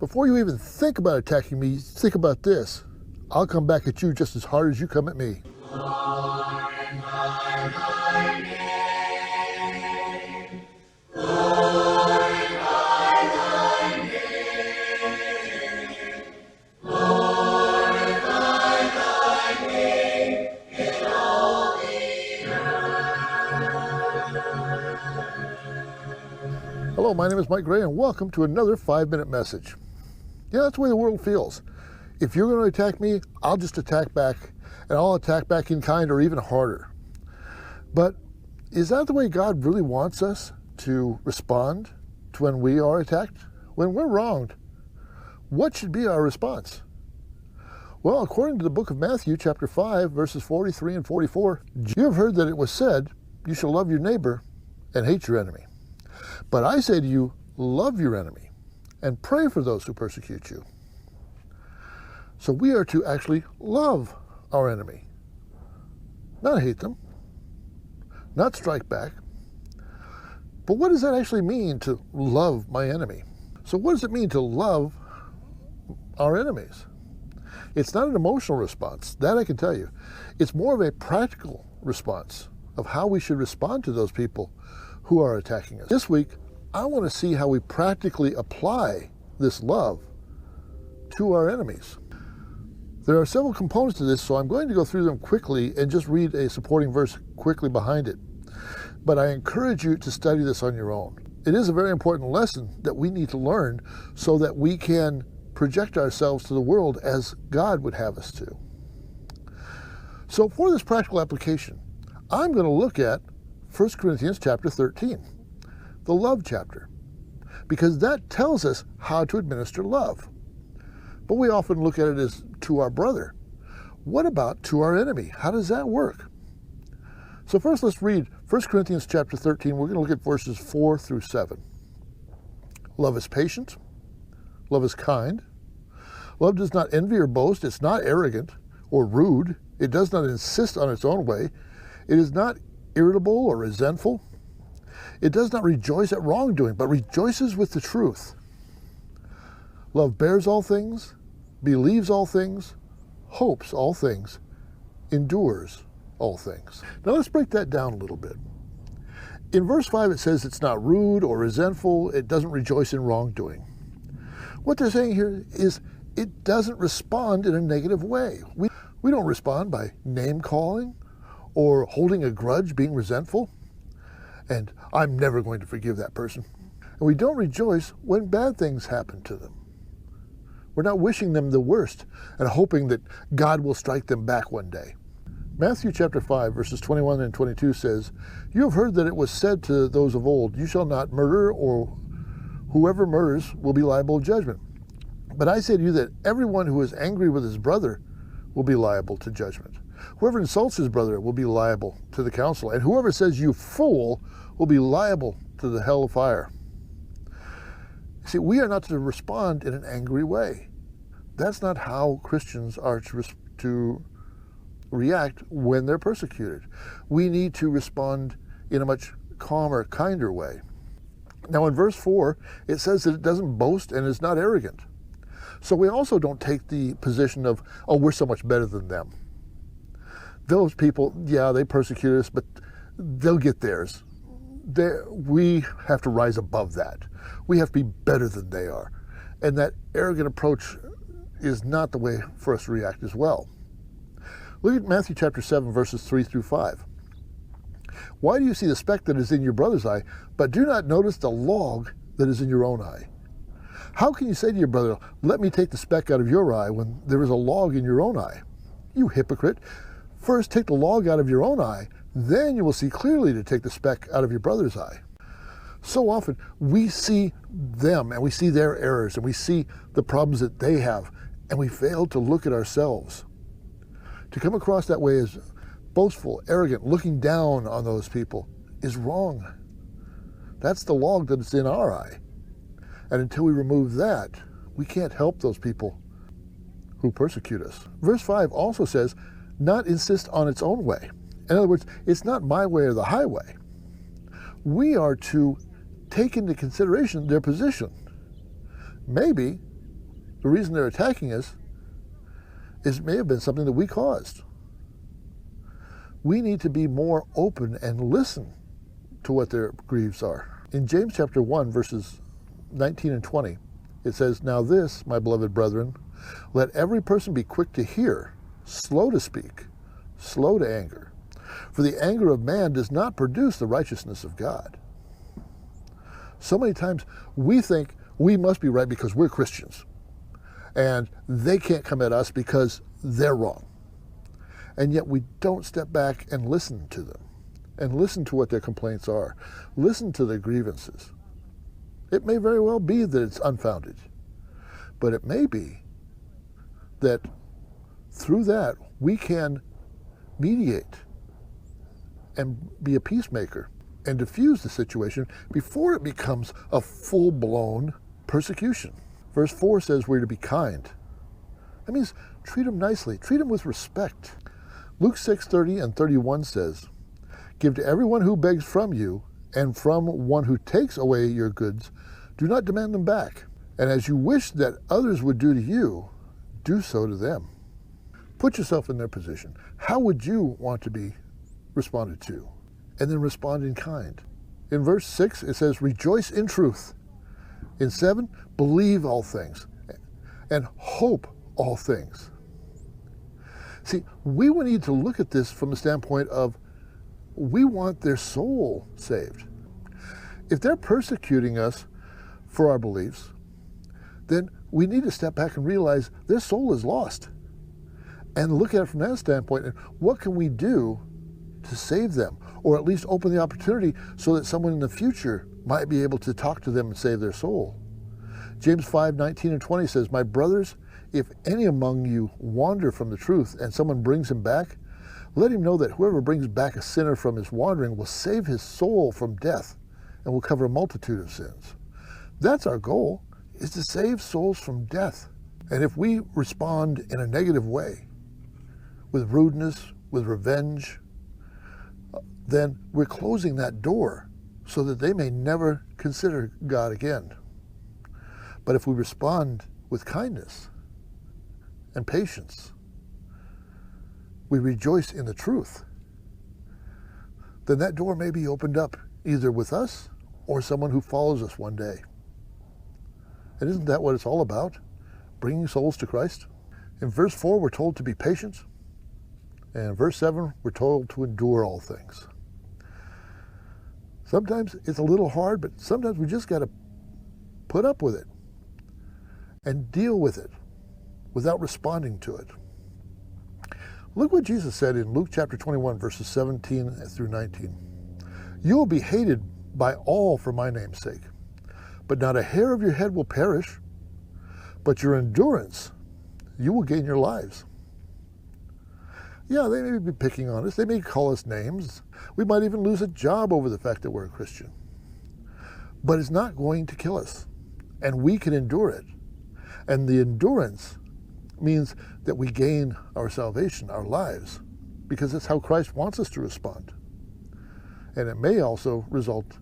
Before you even think about attacking me, think about this. I'll come back at you just as hard as you come at me. Hello, my name is Mike Gray, and welcome to another 5-minute message. Yeah, that's the way the world feels. If you're going to attack me, I'll just attack back, and I'll attack back in kind or even harder. But is that the way God really wants us to respond to when we are attacked? When we're wronged, what should be our response? Well, according to the book of Matthew, chapter 5, verses 43 and 44, you have heard that it was said, you shall love your neighbor and hate your enemy. But I say to you, love your enemy and pray for those who persecute you. So we are to actually love our enemy, not hate them, not strike back. But what does that actually mean to love my enemy? So what does it mean to love our enemies? It's not an emotional response, that I can tell you. It's more of a practical response of how we should respond to those people who are attacking us. This week, I want to see how we practically apply this love to our enemies. There are several components to this, so I'm going to go through them quickly and just read a supporting verse quickly behind it. But I encourage you to study this on your own. It is a very important lesson that we need to learn so that we can project ourselves to the world as God would have us to. So for this practical application, I'm going to look at 1 Corinthians chapter 13, the love chapter, because that tells us how to administer love. But we often look at it as to our brother. What about to our enemy? How does that work? So first let's read 1 Corinthians chapter 13. We're going to look at verses 4 through 7. Love is patient. Love is kind. Love does not envy or boast. It's not arrogant or rude. It does not insist on its own way. It is not irritable or resentful. It does not rejoice at wrongdoing, but rejoices with the truth. Love bears all things, believes all things, hopes all things, endures all things. Now let's break that down a little bit. In verse 5 it says it's not rude or resentful, it doesn't rejoice in wrongdoing. What they're saying here is it doesn't respond in a negative way. We don't respond by name calling or holding a grudge, being resentful, and I'm never going to forgive that person. And we don't rejoice when bad things happen to them. We're not wishing them the worst and hoping that God will strike them back one day. Matthew chapter 5, verses 21 and 22 says, you have heard that it was said to those of old, you shall not murder, or whoever murders will be liable to judgment. But I say to you that everyone who is angry with his brother will be liable to judgment. Whoever insults his brother will be liable to the council, and whoever says you fool will be liable to the hell of fire. See, we are not to respond in an angry way. That's not how Christians are to react when they're persecuted. We need to respond in a much calmer, kinder way. Now in verse 4, it says that it doesn't boast and is not arrogant. So we also don't take the position of, oh, we're so much better than them. Those people, yeah, they persecute us, but they'll get theirs. We have to rise above that. We have to be better than they are. And that arrogant approach is not the way for us to react as well. Look at Matthew chapter 7, verses 3 through 5. Why do you see the speck that is in your brother's eye, but do not notice the log that is in your own eye? How can you say to your brother, let me take the speck out of your eye when there is a log in your own eye? You hypocrite. First take the log out of your own eye, then you will see clearly to take the speck out of your brother's eye. So often we see them and we see their errors and we see the problems that they have, and we fail to look at ourselves. To come across that way as boastful, arrogant, looking down on those people is wrong. That's the log that's in our eye. And until we remove that, we can't help those people who persecute us. Verse 5 also says, not insist on its own way. In other words, it's not my way or the highway. We are to take into consideration their position. Maybe The reason they're attacking us is it may have been something that we caused. We need to be more open and listen to what their griefs are. In James chapter 1, verses 19 and 20, it says, "Now this, my beloved brethren, let every person be quick to hear, slow to speak, slow to anger. For the anger of man does not produce the righteousness of God." So many times we think we must be right because we're Christians, and they can't come at us because they're wrong. And yet we don't step back and listen to them, and listen to what their complaints are, listen to their grievances. It may very well be that it's unfounded, but it may be that through that we can mediate and be a peacemaker and diffuse the situation before it becomes a full-blown persecution. Verse 4 says we're to be kind. That means treat them nicely, treat them with respect. Luke 6:30 and 31 says, "Give to everyone who begs from you, and from one who takes away your goods, do not demand them back. And as you wish that others would do to you, do so to them." Put yourself in their position. How would you want to be responded to? And then respond in kind. In verse 6, it says, "Rejoice in truth." In 7, "Believe all things," and "hope all things." See, we would need to look at this from the standpoint of we want their soul saved. If they're persecuting us for our beliefs, then we need to step back and realize their soul is lost and look at it from that standpoint. And what can we do to save them, or at least open the opportunity so that someone in the future might be able to talk to them and save their soul? James 5:19 and 20 says, "My brothers, if any among you wander from the truth and someone brings him back, let him know that whoever brings back a sinner from his wandering will save his soul from death and will cover a multitude of sins." That's our goal, is to save souls from death. And if we respond in a negative way, with rudeness, with revenge, then we're closing that door so that they may never consider God again. But if we respond with kindness and patience, we rejoice in the truth, then that door may be opened up either with us or someone who follows us one day. And isn't that what it's all about? Bringing souls to Christ? In verse 4, we're told to be patient. And in verse 7, we're told to endure all things. Sometimes it's a little hard, but sometimes we just got to put up with it and deal with it without responding to it. Look what Jesus said in Luke chapter 21, verses 17 through 19. "You will be hated by all for my name's sake, but not a hair of your head will perish. But your endurance, you will gain your lives." Yeah, they may be picking on us. They may call us names. We might even lose a job over the fact that we're a Christian. But it's not going to kill us, and we can endure it. And the endurance means that we gain our salvation, our lives, because that's how Christ wants us to respond. And it may also result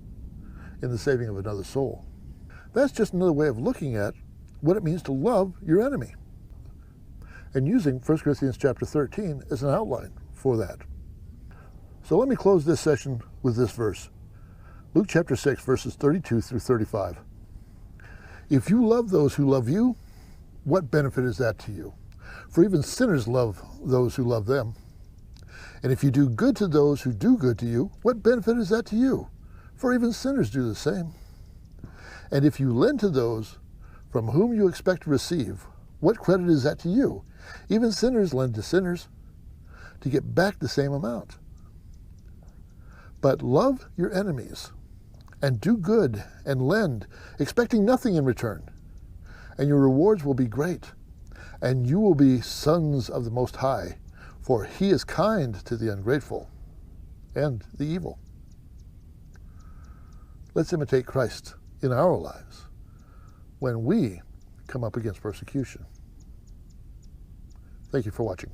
in the saving of another soul. That's just another way of looking at what it means to love your enemy, and using 1 Corinthians chapter 13 as an outline for that. So let me close this session with this verse. Luke chapter 6, verses 32 through 35. "If you love those who love you, what benefit is that to you? For even sinners love those who love them. And if you do good to those who do good to you, what benefit is that to you? For even sinners do the same. And if you lend to those from whom you expect to receive, what credit is that to you? Even sinners lend to sinners to get back the same amount. But love your enemies, and do good, and lend, expecting nothing in return. And your rewards will be great, and you will be sons of the Most High, for he is kind to the ungrateful and the evil." Let's imitate Christ in our lives when we come up against persecution. Thank you for watching.